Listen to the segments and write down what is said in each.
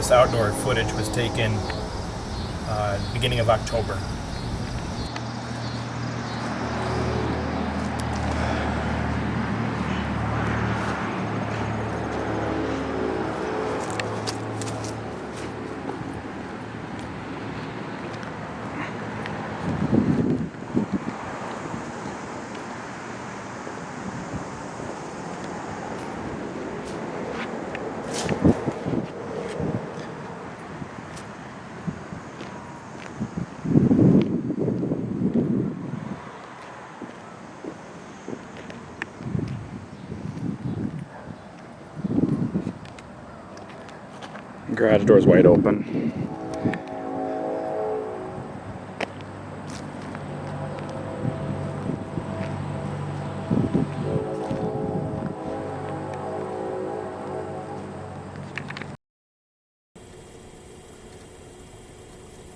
This outdoor footage was taken beginning of October. Garage door's wide open.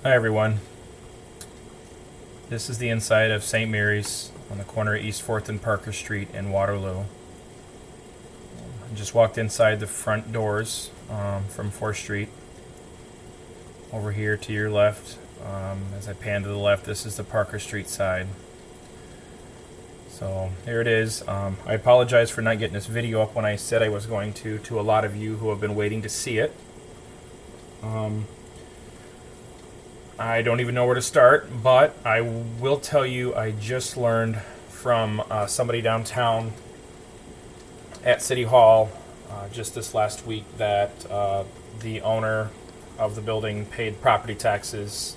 Hi everyone. This is the inside of St. Mary's on the corner of E.4th and Parker Street in Waterloo. I just walked inside the front doors from 4th Street. Over here to your left, as I pan to the left, this is the Parker Street side. So here it is. I apologize for not getting this video up when I said I was going to a lot of you who have been waiting to see it. I don't even know where to start, but I will tell you I just learned from somebody downtown at City Hall just this last week that the owner of the building paid property taxes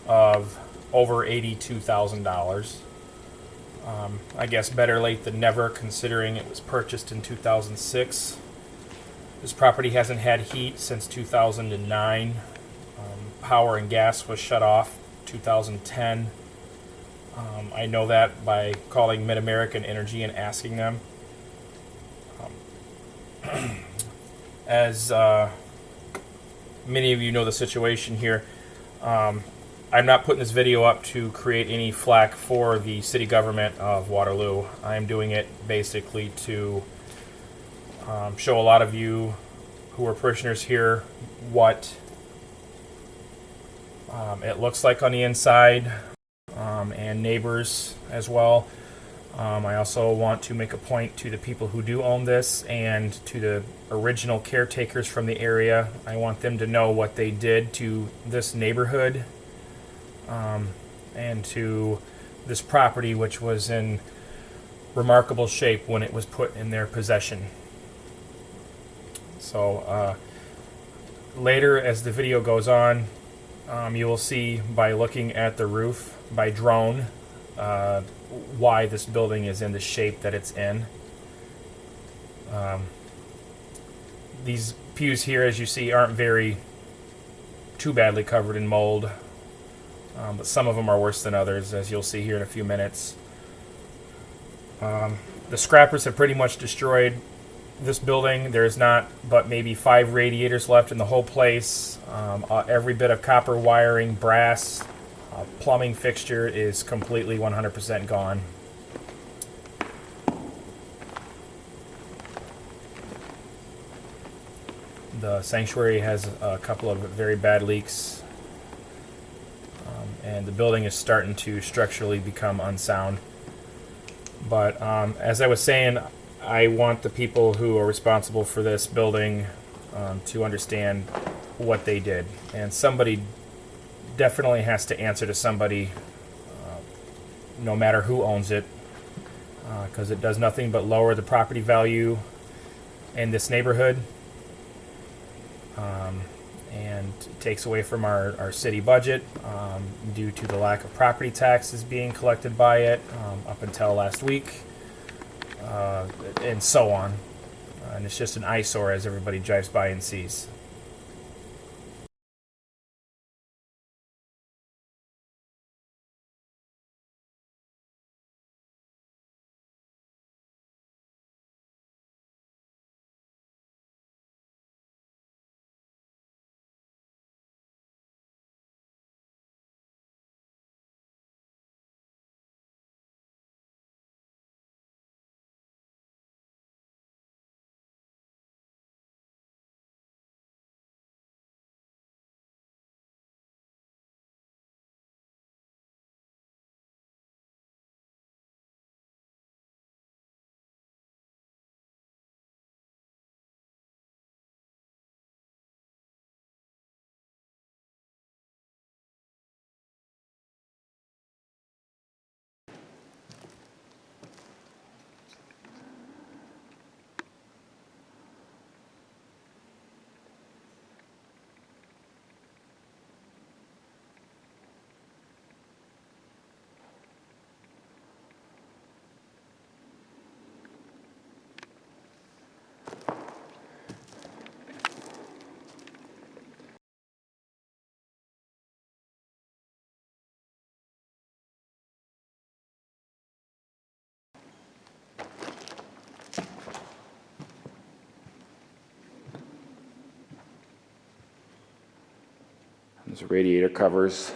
of over $82,000. I guess better late than never, considering it was purchased in 2006. This property hasn't had heat since 2009. Power and gas was shut off 2010. I know that by calling Mid-American Energy and asking them. As many of you know the situation here, I'm not putting this video up to create any flack for the city government of Waterloo. I'm doing it basically to show a lot of you who are parishioners here what it looks like on the inside, and neighbors as well. I also want to make a point to the people who do own this and to the original caretakers from the area. I want them to know what they did to this neighborhood and to this property, which was in remarkable shape when it was put in their possession. So later, as the video goes on, you will see by looking at the roof by drone why this building is in the shape that it's in. These pews here, as you see, aren't very too badly covered in mold, but some of them are worse than others, as you'll see here in a few minutes. The scrappers have pretty much destroyed this building. There's not but maybe 5 radiators left in the whole place. Every bit of copper wiring, brass, plumbing fixture is completely 100% gone. The sanctuary has a couple of very bad leaks, and the building is starting to structurally become unsound. But as I was saying, I want the people who are responsible for this building to understand what they did. And somebody definitely has to answer to somebody, no matter who owns it, because it does nothing but lower the property value in this neighborhood, and takes away from our city budget due to the lack of property taxes being collected by it up until last week. And so on. And it's just an eyesore as everybody drives by and sees. There's radiator covers.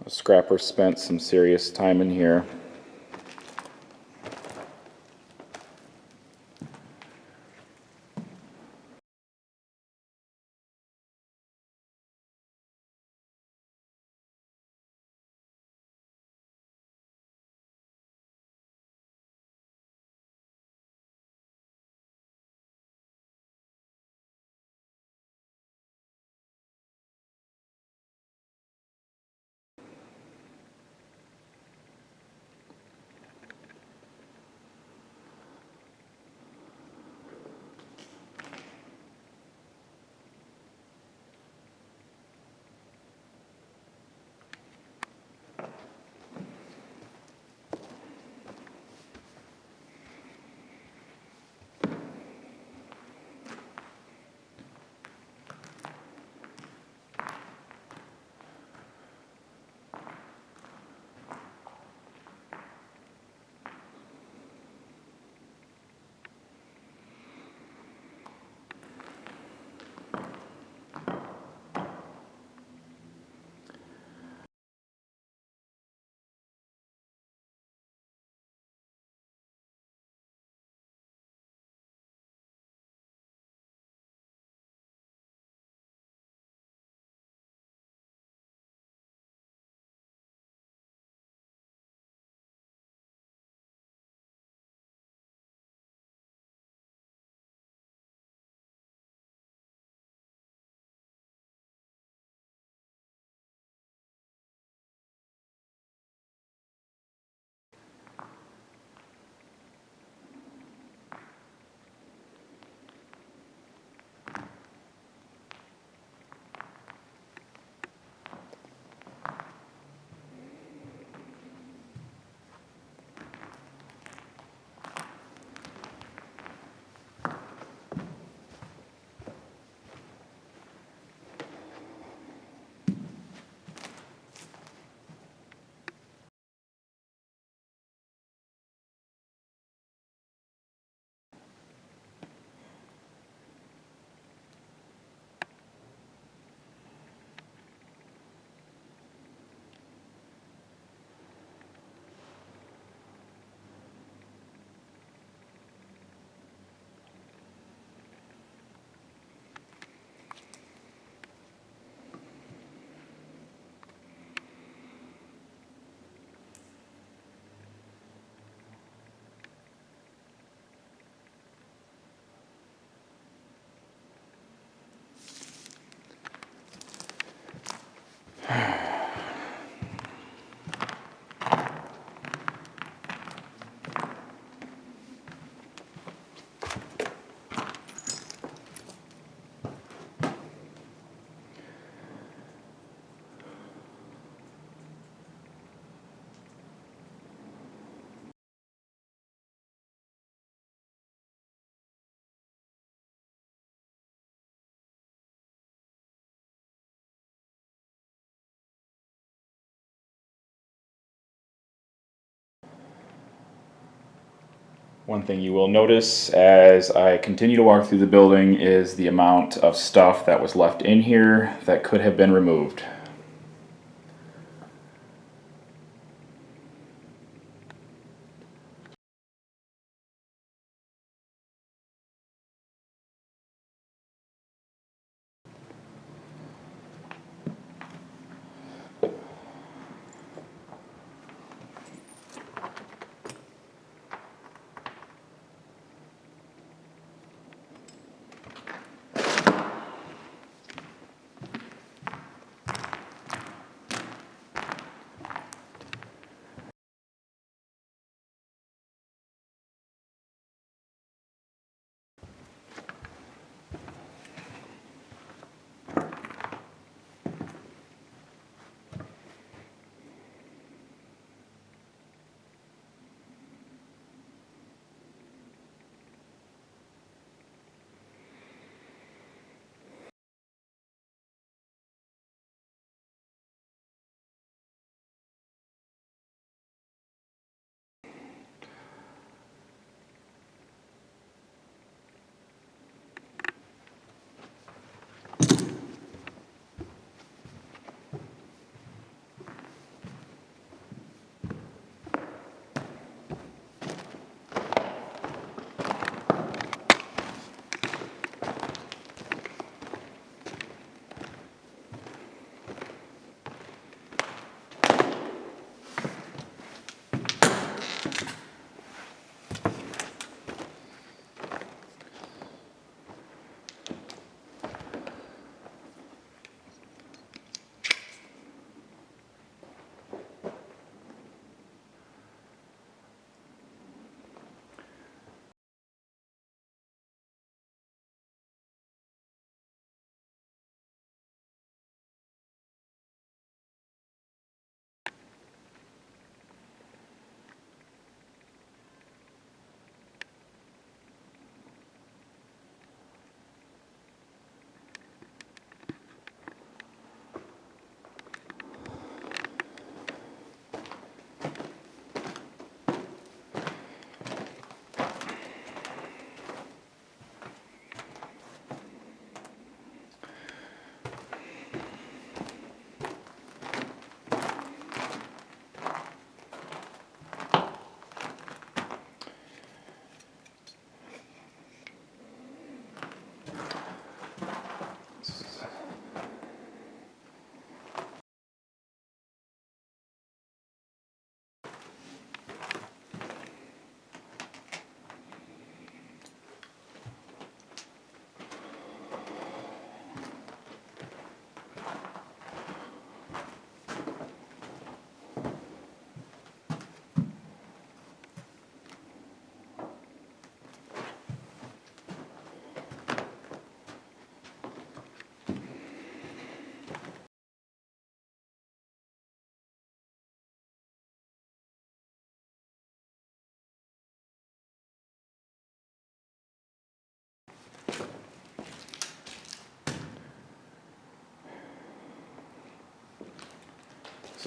A scrapper spent some serious time in here. One thing you will notice as I continue to walk through the building is the amount of stuff that was left in here that could have been removed.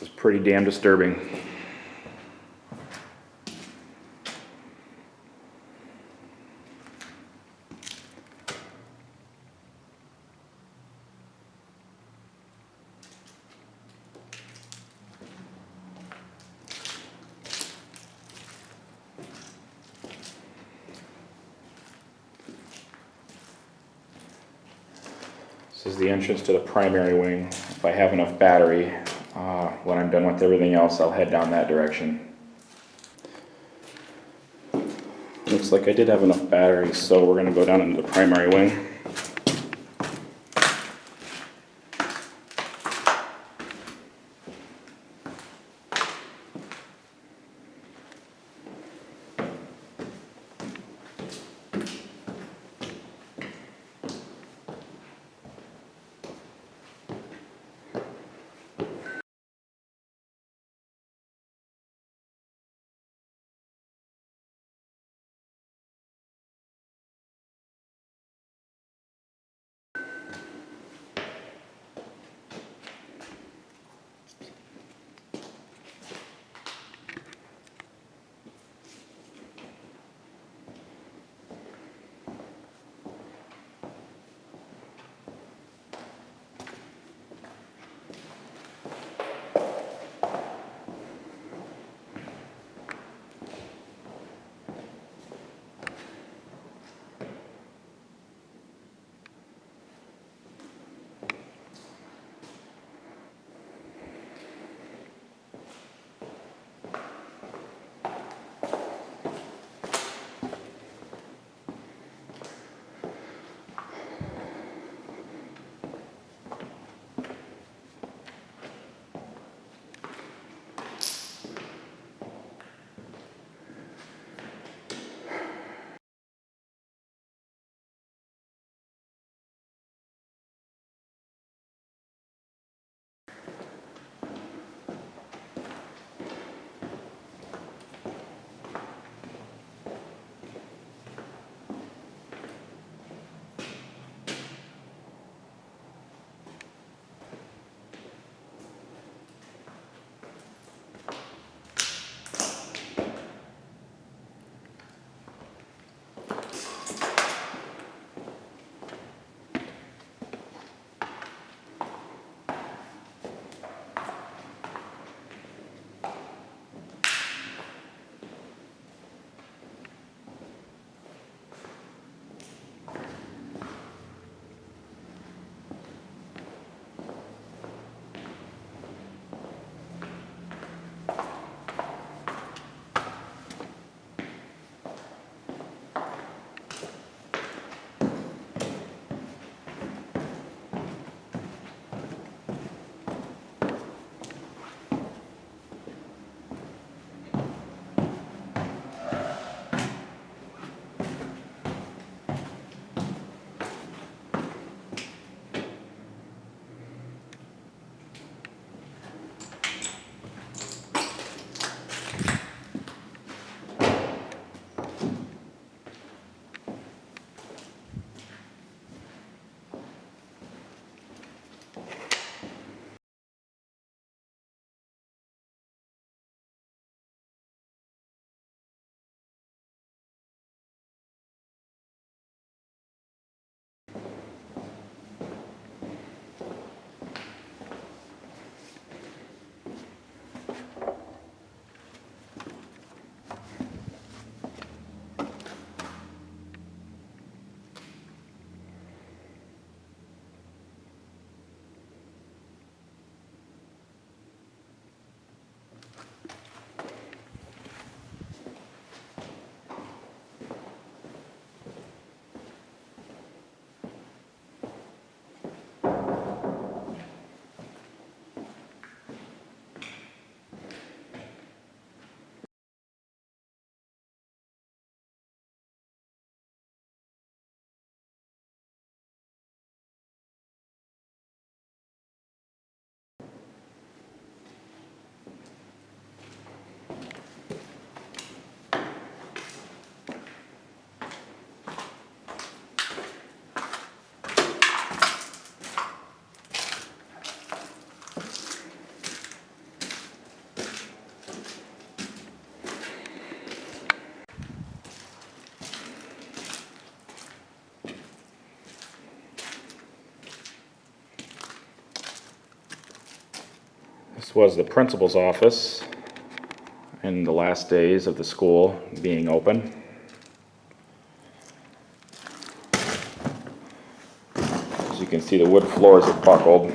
is pretty damn disturbing. This is the entrance to the primary wing. If I have enough battery, when I'm done with everything else, I'll head down that direction. Looks like I did have enough battery, so we're going to go down into the primary wing. was the principal's office in the last days of the school being open. As you can see, the wood floors are buckled.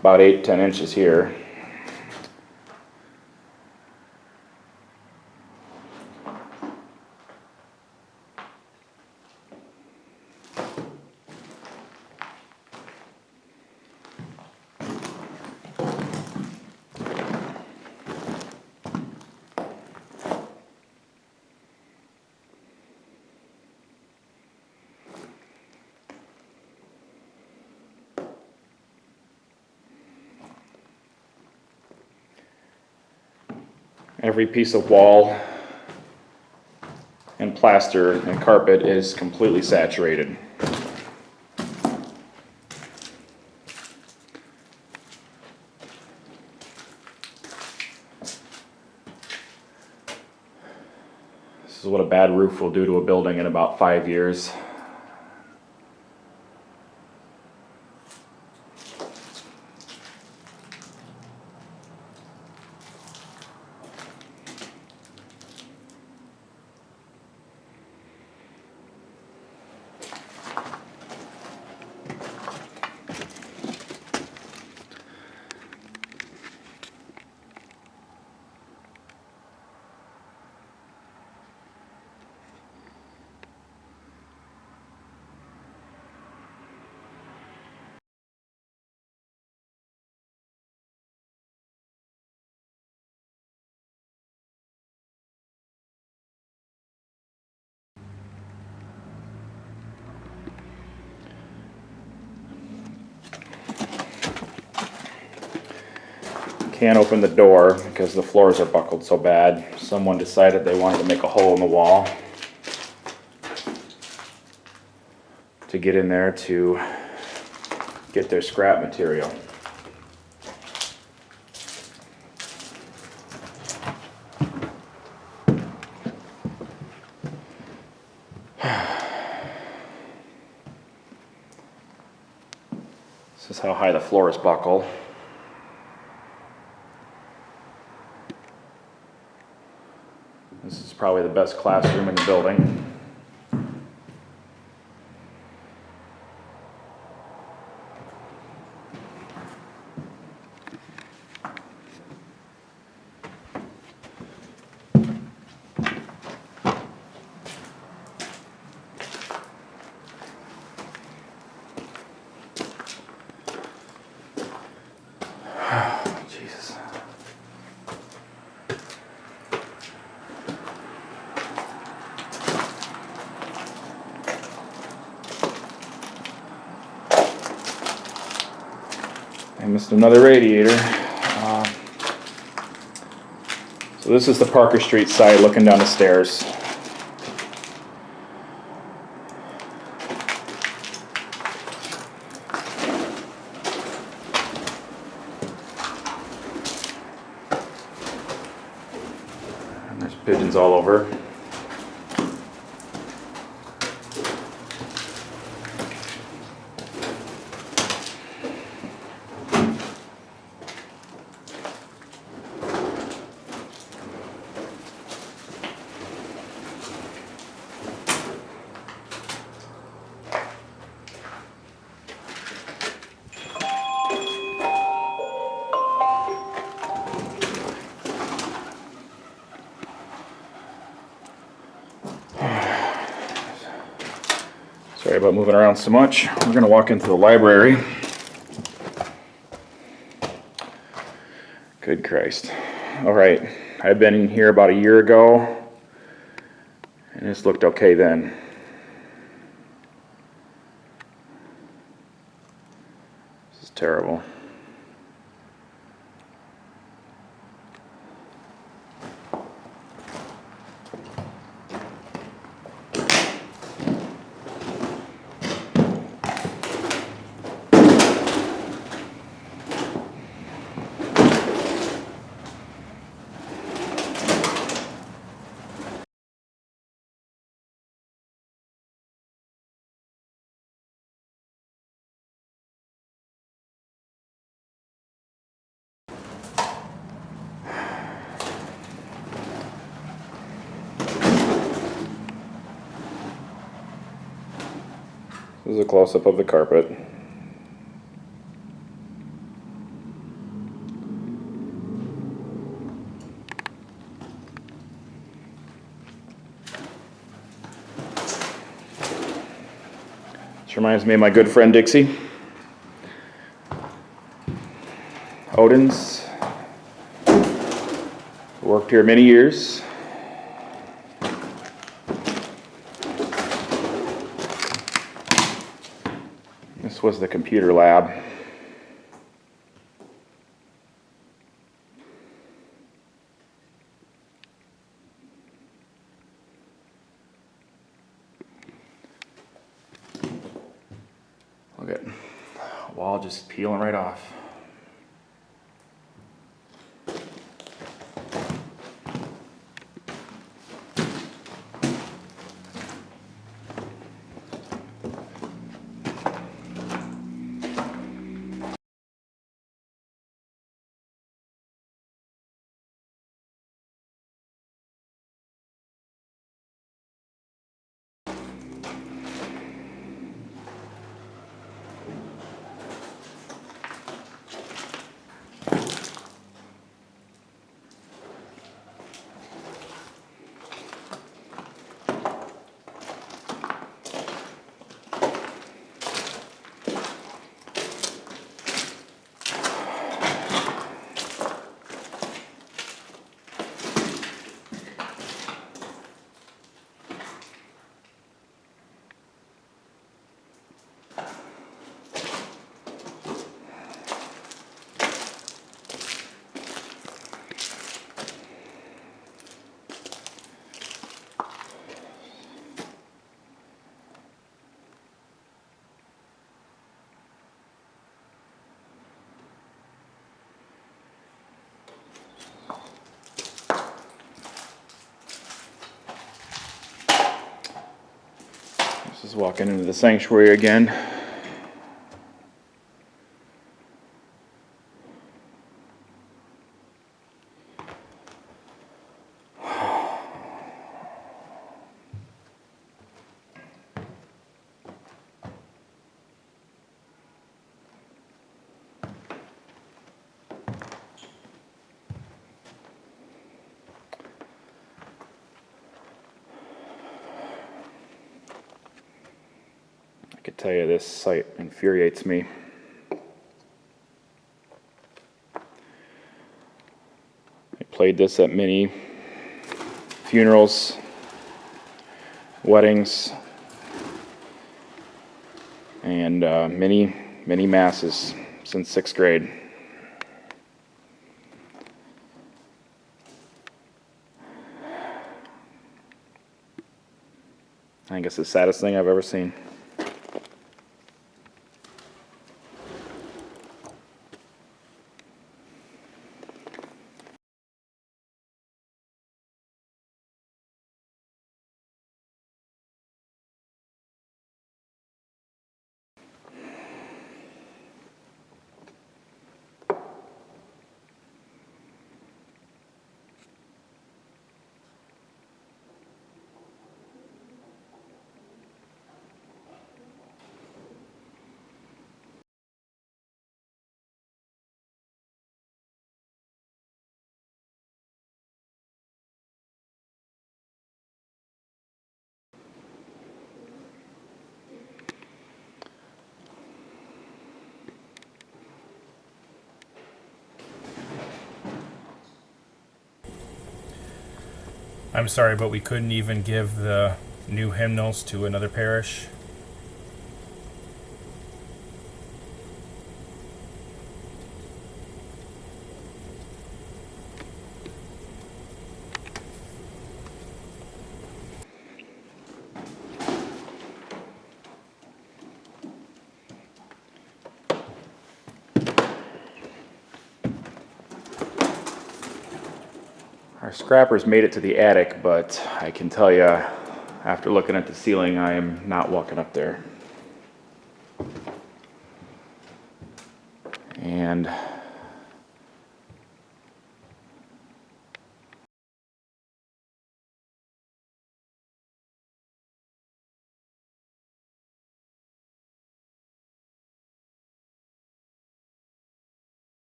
About 8-10 inches here. Every piece of wall and plaster and carpet is completely saturated. This is what a bad roof will do to a building in about 5 years. Can't open the door because the floors are buckled so bad. Someone decided they wanted to make a hole in the wall to get in there to get their scrap material. This is how high the floors buckle. This is probably the best classroom in the building. Jesus. I missed another radiator. So this is the Parker Street side looking down the stairs. And there's pigeons all over. Sorry about moving around so much. We're going to walk into the library. Good Christ. All right. I've been in here about a year ago, and this looked okay then. This is terrible. This is a close-up of the carpet. This reminds me of my good friend Dixie. Odin's. Worked here many years. This was the computer lab. Look at the wall just peeling right off. This is walking into the sanctuary again. I could tell you this site infuriates me. I played this at many funerals, weddings, and many masses since 6th grade. I think it's the saddest thing I've ever seen. I'm sorry, but we couldn't even give the new hymnals to another parish. Our scrappers made it to the attic, but I can tell you, after looking at the ceiling, I am not walking up there. And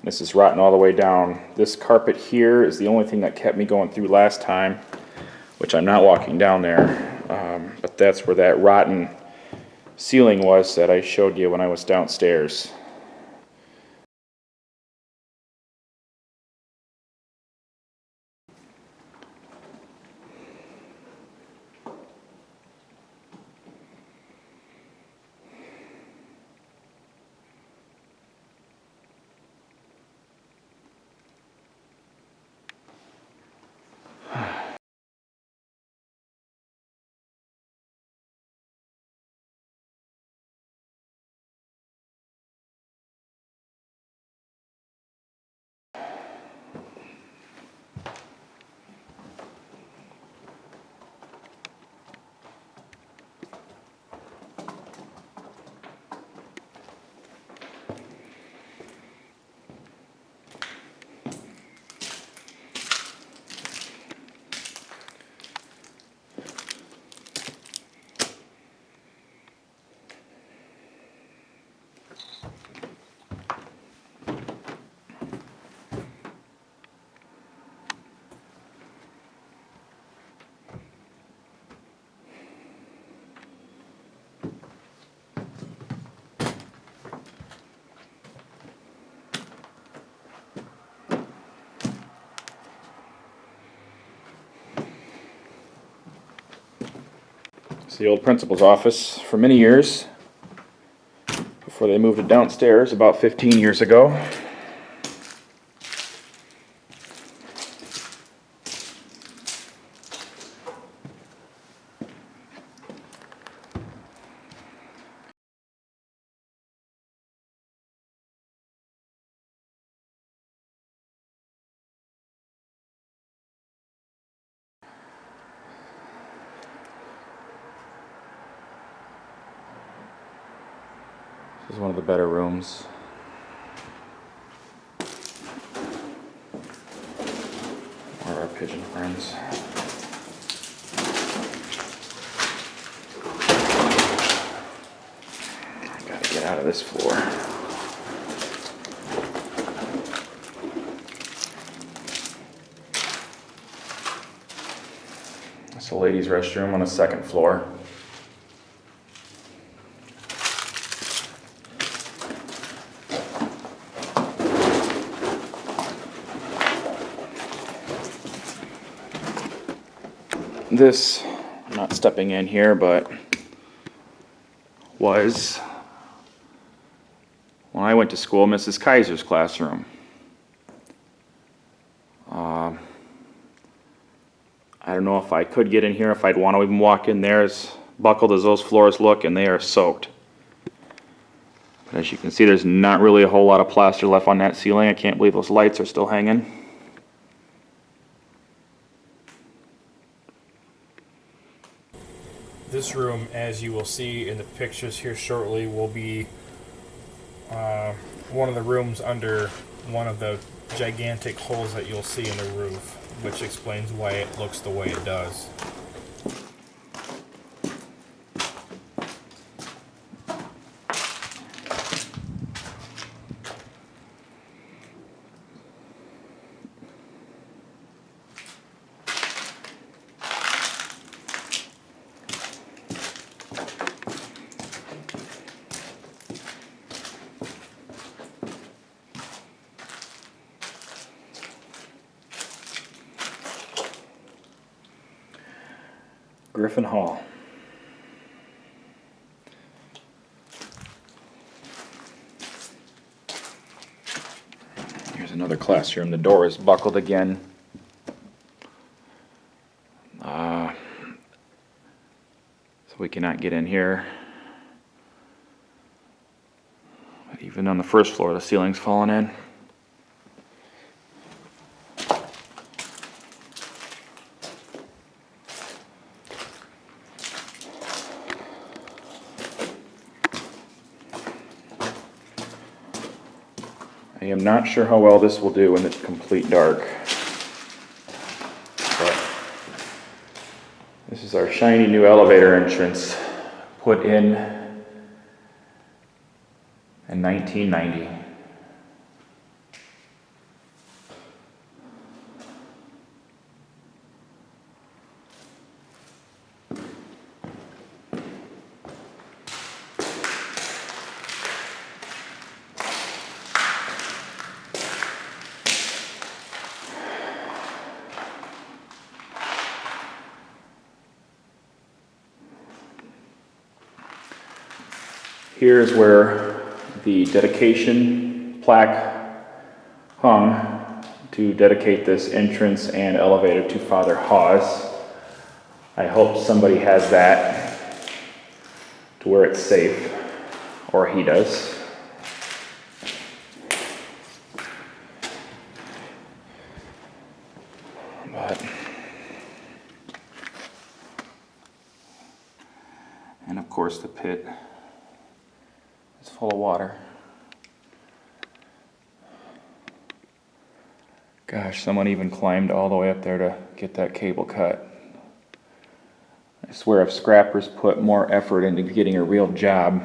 This is rotten all the way down. This carpet here is the only thing that kept me going through last time, which I'm not walking down there. But that's where that rotten ceiling was that I showed you when I was downstairs. It's the old principal's office for many years before they moved it downstairs about 15 years ago. This is one of the better rooms. Where are our pigeon friends? I gotta get out of this floor. It's a ladies' restroom on the second floor. This, I'm not stepping in here, but was, when I went to school, Mrs. Kaiser's classroom. I don't know if I could get in here, if I'd want to even walk in there, as buckled as those floors look, and they are soaked. But as you can see, there's not really a whole lot of plaster left on that ceiling. I can't believe those lights are still hanging. This room, as you will see in the pictures here shortly, will be one of the rooms under one of the gigantic holes that you'll see in the roof, which explains why it looks the way it does. Griffin Hall. Here's another classroom. The door is buckled again. So we cannot get in here. But even on the first floor, the ceiling's falling in. I am not sure how well this will do in the complete dark. But this is our shiny new elevator entrance, put in 1990. Here's where the dedication plaque hung to dedicate this entrance and elevator to Father Hawes. I hope somebody has that to where it's safe, or he does. And of course the pit is full of water. Gosh, someone even climbed all the way up there to get that cable cut. I swear if scrappers put more effort into getting a real job,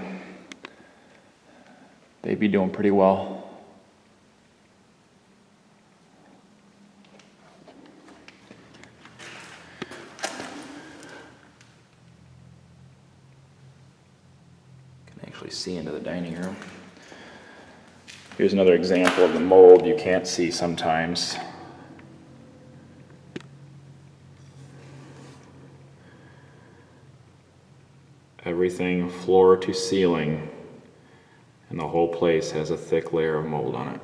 they'd be doing pretty well. Actually see into the dining room. Here's another example of the mold you can't see sometimes. Everything floor to ceiling, and the whole place has a thick layer of mold on it.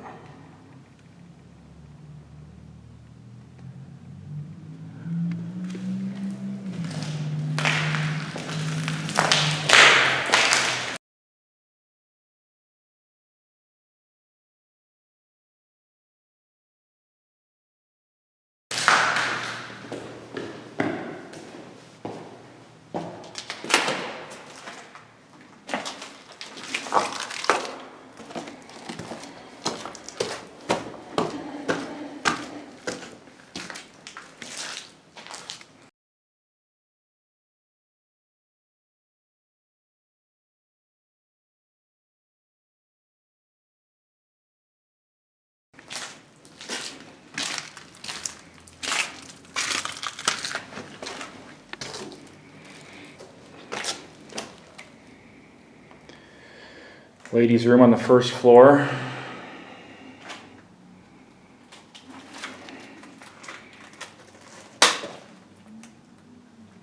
Ladies' room on the first floor.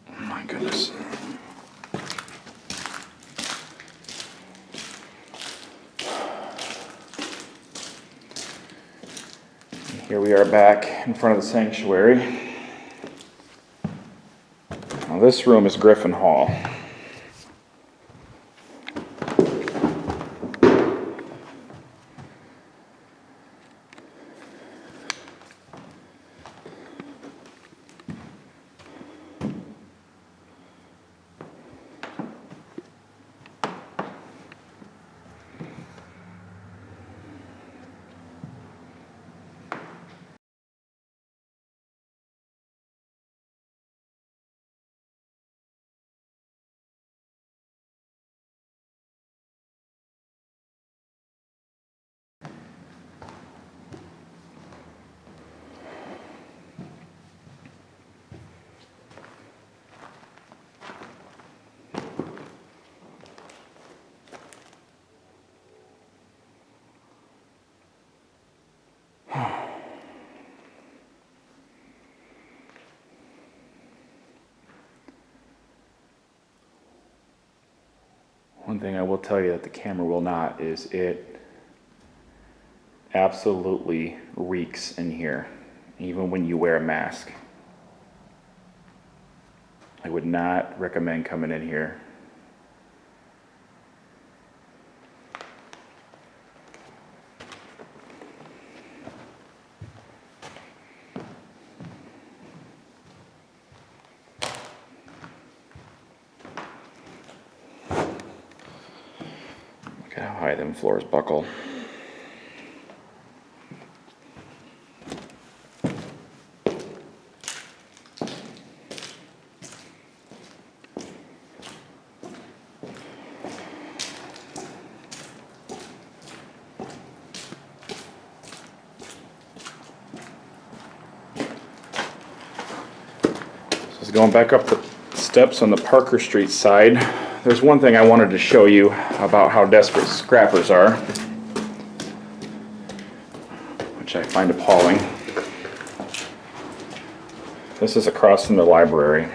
Oh my goodness. Here we are back in front of the sanctuary. Now this room is Griffin Hall. One thing I will tell you that the camera will not is it absolutely reeks in here, even when you wear a mask. I would not recommend coming in here. Look at how high them floors buckle. So going back up the steps on the Parker Street side, there's one thing I wanted to show you about how desperate scrappers are, which I find appalling. This is across from the library.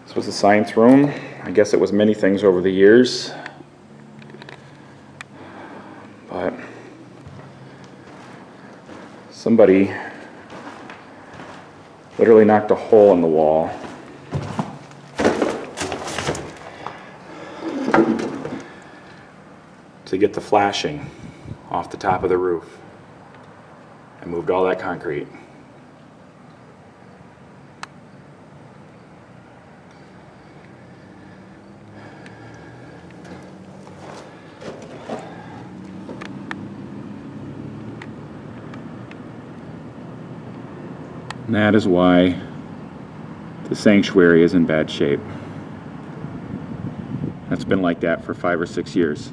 This was the science room. I guess it was many things over the years. But somebody literally knocked a hole in the wall. To get the flashing off the top of the roof. I moved all that concrete. And that is why the sanctuary is in bad shape. That's been like that for 5 or 6 years.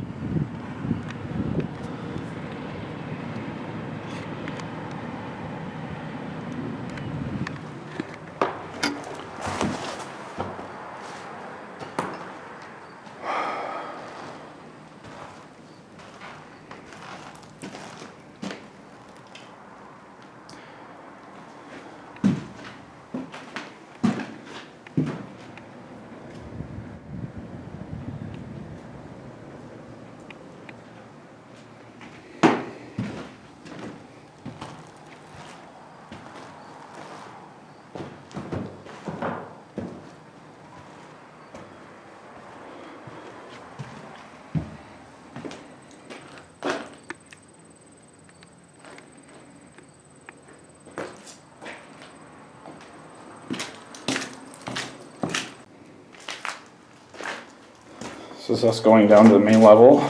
This is us going down to the main level,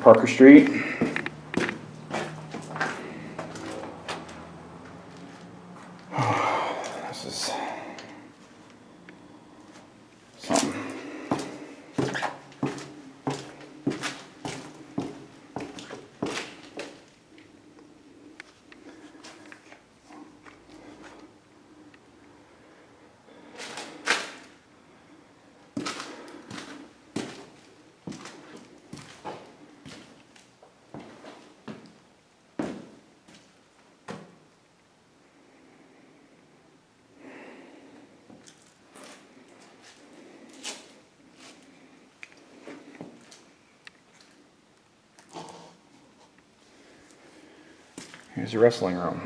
Parker Street. This is something. Here's your wrestling room.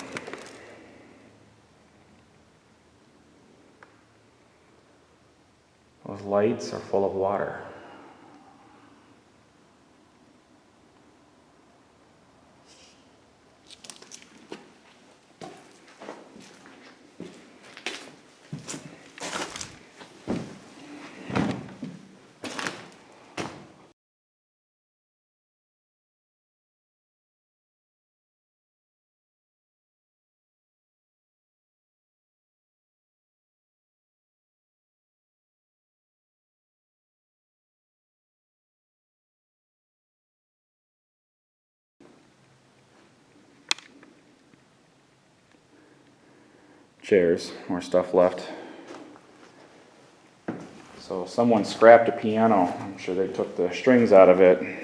Those lights are full of water. Chairs, more stuff left. So someone scrapped a piano. I'm sure they took the strings out of it.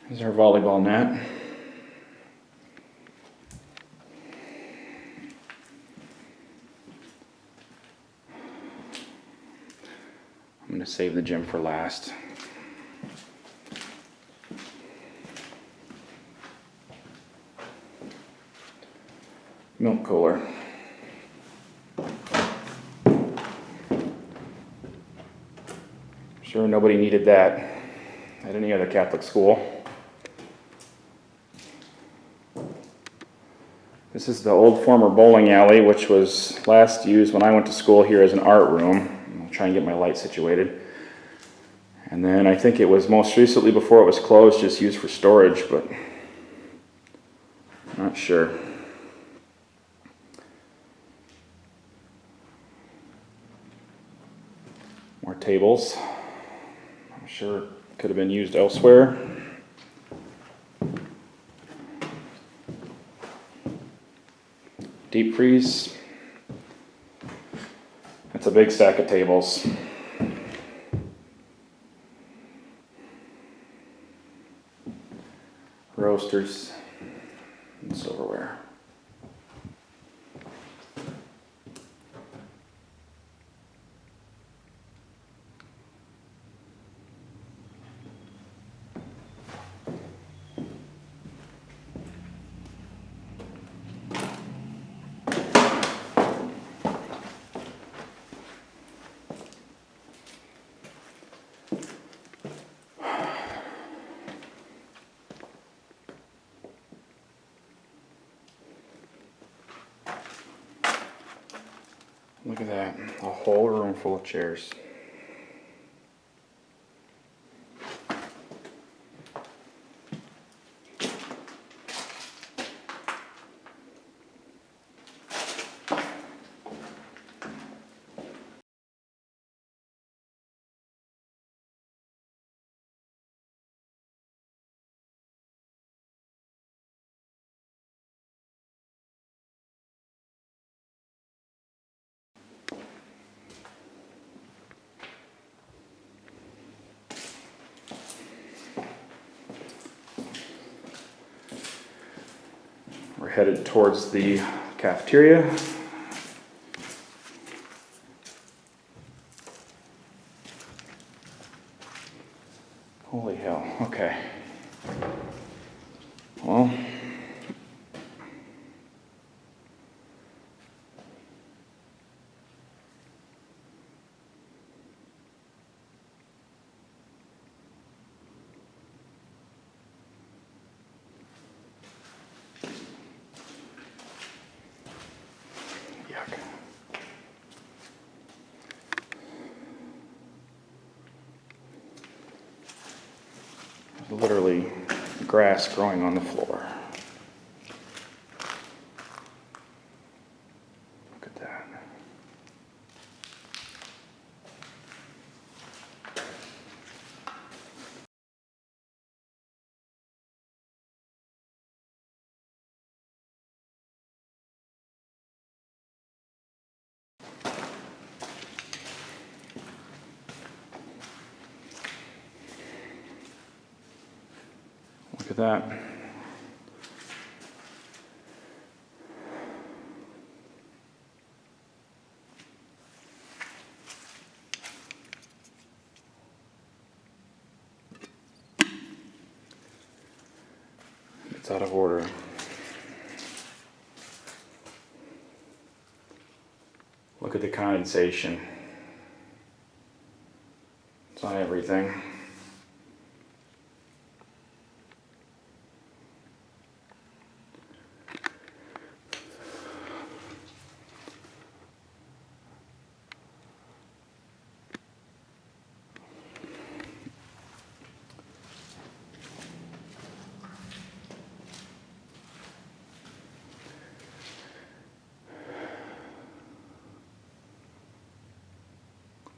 Here's our volleyball net. I'm going to save the gym for last. Milk cooler. Sure, nobody needed that at any other Catholic school. This is the old former bowling alley, which was last used when I went to school here as an art room. I'll try and get my light situated. And then I think it was most recently, before it was closed, just used for storage, but I'm not sure. More tables. I'll sure it could have been used elsewhere. Deep freeze. It's a big stack of tables. Roasters and silverware. Look at that, a whole room full of chairs. We're headed towards the cafeteria. Holy hell, okay. Well, yuck. There's literally grass growing on the floor. Look at that. Look at that. It's out of order. Look at the condensation. It's on everything.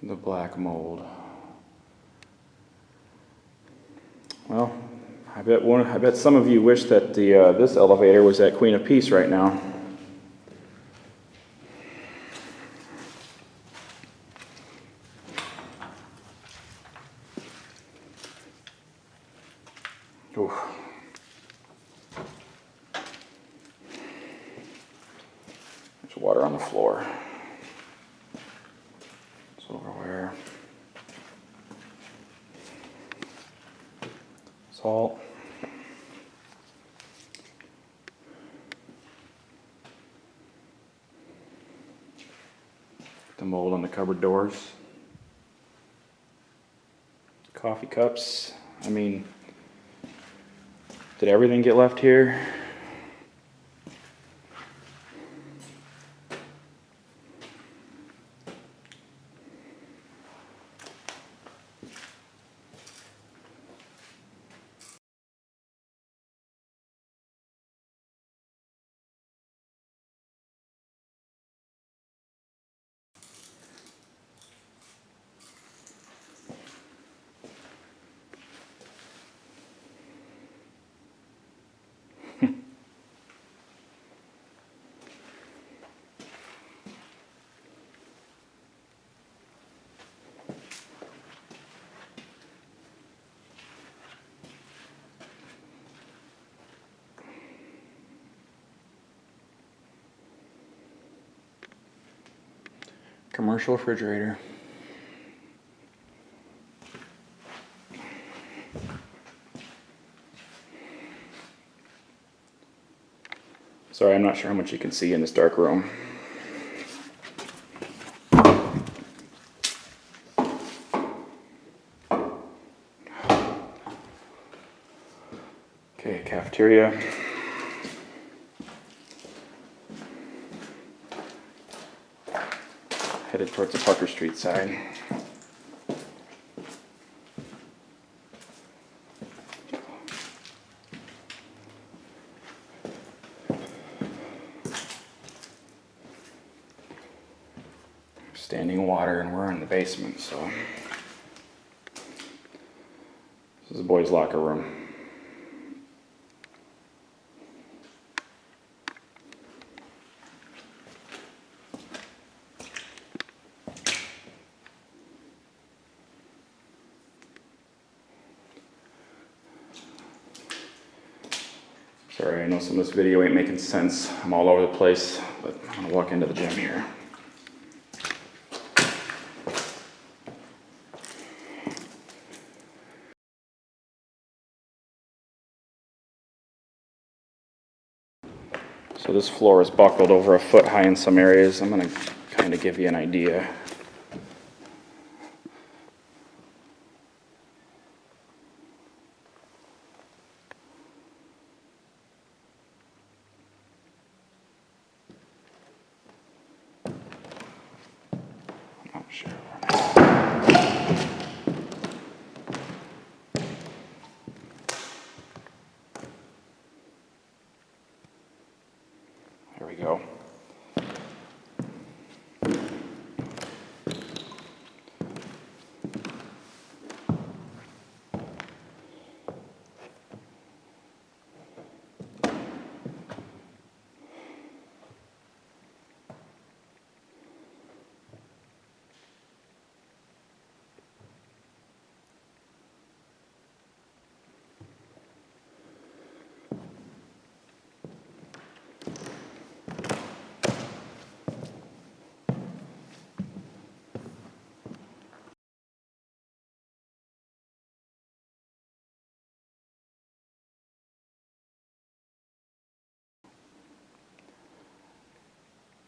The black mold. Well, I bet some of you wish that this elevator was at Queen of Peace right now. Oof. There's water on the floor. Silverware. Salt. The mold on the cupboard doors. Coffee cups. I mean, did everything get left here? Commercial refrigerator. Sorry, I'm not sure how much you can see in this dark room. Okay, cafeteria. Headed towards the Parker Street side. Standing water, and we're in the basement, so this is the boys' locker room. Sorry, I know some of this video ain't making sense. I'm all over the place, but I'm gonna walk into the gym here. So this floor is buckled over a foot high in some areas. I'm gonna kind of give you an idea. Not sure. There we go.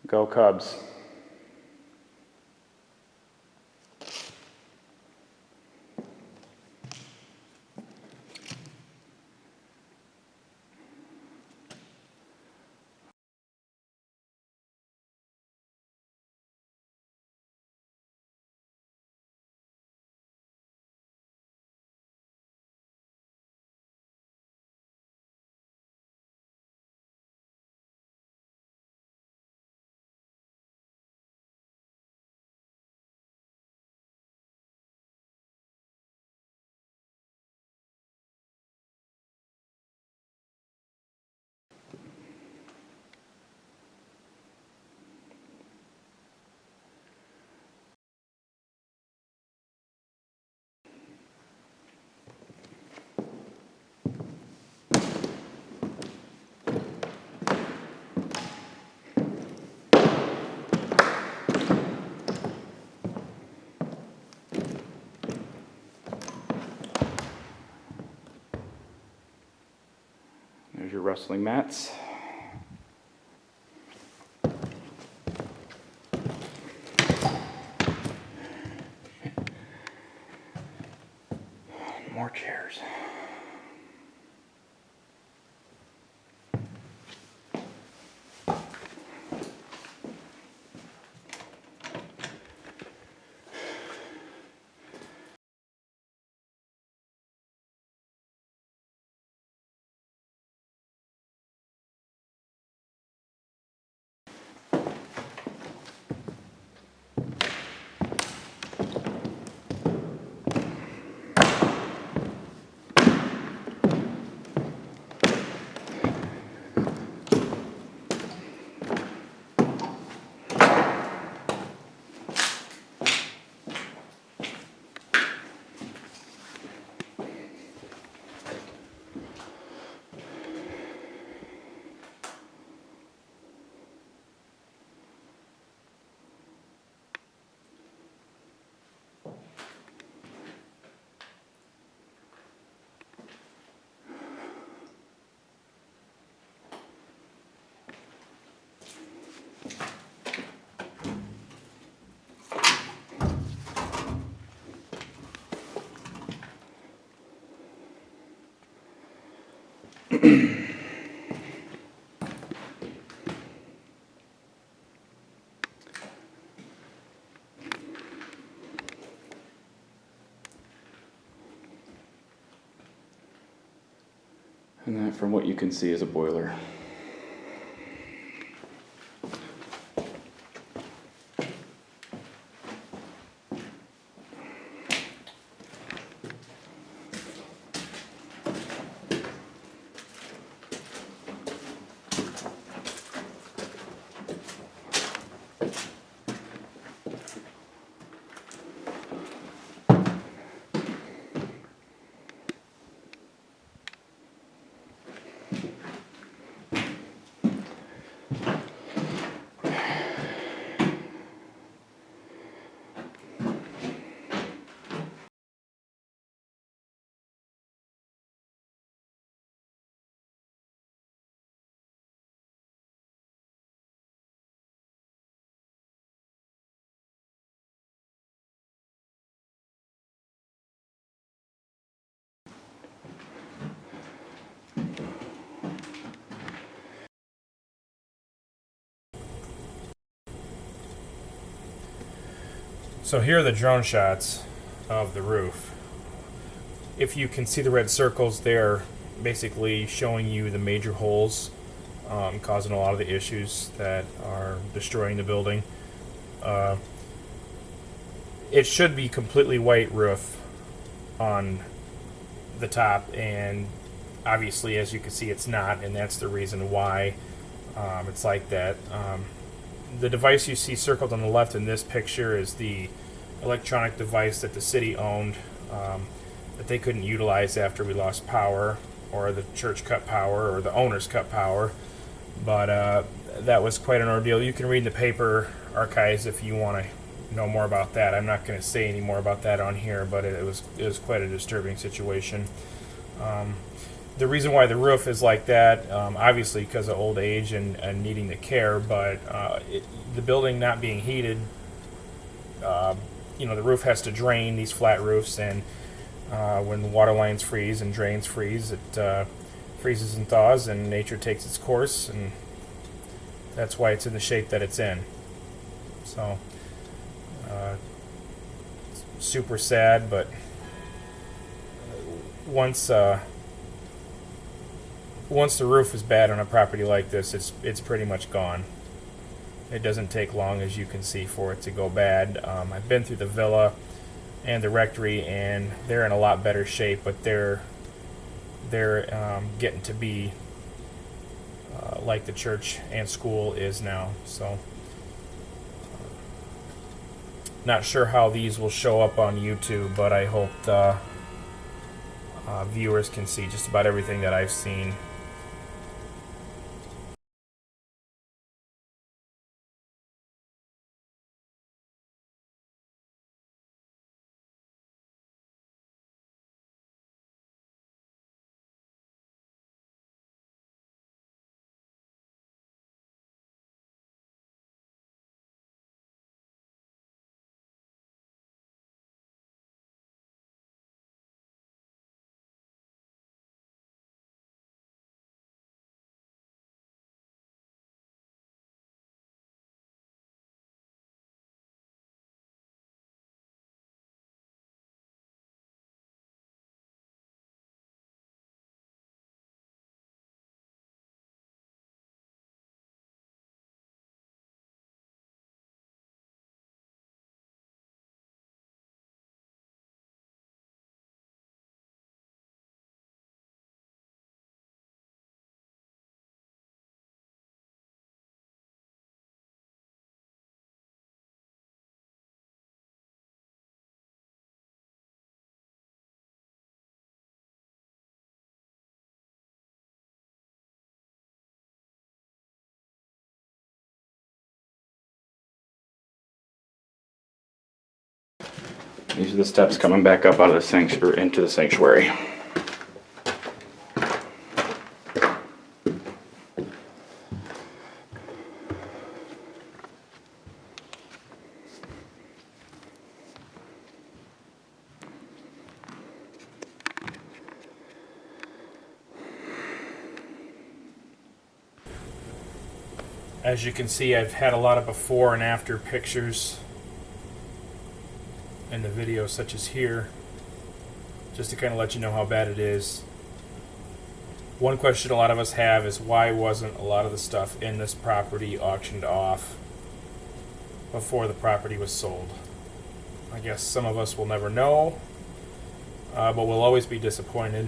Go Cubs. There's your wrestling mats. More chairs. And that, from what you can see, is a boiler. So here are the drone shots of the roof. If you can see the red circles, they're basically showing you the major holes causing a lot of the issues that are destroying the building. It should be completely white roof on the top, and obviously, as you can see, it's not, and that's the reason why it's like that. The device you see circled on the left in this picture is the electronic device that the city owned that they couldn't utilize after we lost power, or the church cut power, or the owners cut power. But that was quite an ordeal. You can read in the paper archives if you want to know more about that. I'm not going to say any more about that on here, but it was quite a disturbing situation. The reason why the roof is like that, obviously because of old age and needing the care, but the building not being heated, the roof has to drain, these flat roofs, and when the water lines freeze and drains freeze, it freezes and thaws, and nature takes its course, and that's why it's in the shape that it's in. So, super sad, but once the roof is bad on a property like this, it's pretty much gone. It doesn't take long, as you can see, for it to go bad. I've been through the villa and the rectory, and they're in a lot better shape, but they're getting to be like the church and school is now. So, not sure how these will show up on YouTube, but I hope the viewers can see just about everything that I've seen. These are the steps coming back up out of the sanctuary, into the sanctuary. As you can see, I've had a lot of before and after pictures in the video, such as here, just to kind of let you know how bad it is. One question a lot of us have is why wasn't a lot of the stuff in this property auctioned off before the property was sold? I guess some of us will never know, but we'll always be disappointed.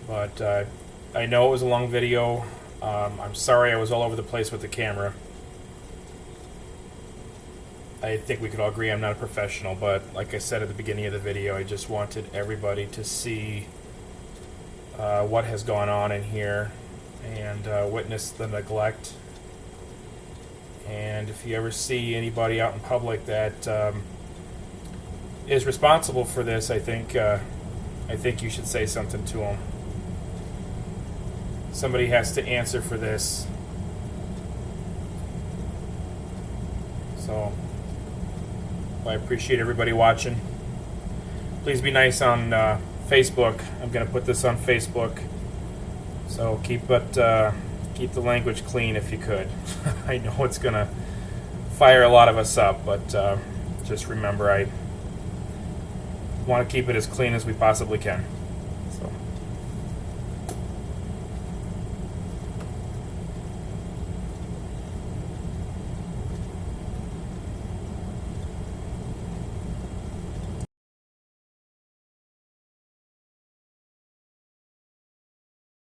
But I know it was a long video. I'm sorry I was all over the place with the camera. I think we could all agree I'm not a professional, but like I said at the beginning of the video, I just wanted everybody to see what has gone on in here and witness the neglect. And if you ever see anybody out in public that is responsible for this, I think you should say something to them. Somebody has to answer for this. So I appreciate everybody watching. Please be nice on Facebook. I'm going to put this on Facebook. So keep the language clean if you could. I know it's going to fire a lot of us up, but just remember I want to keep it as clean as we possibly can. So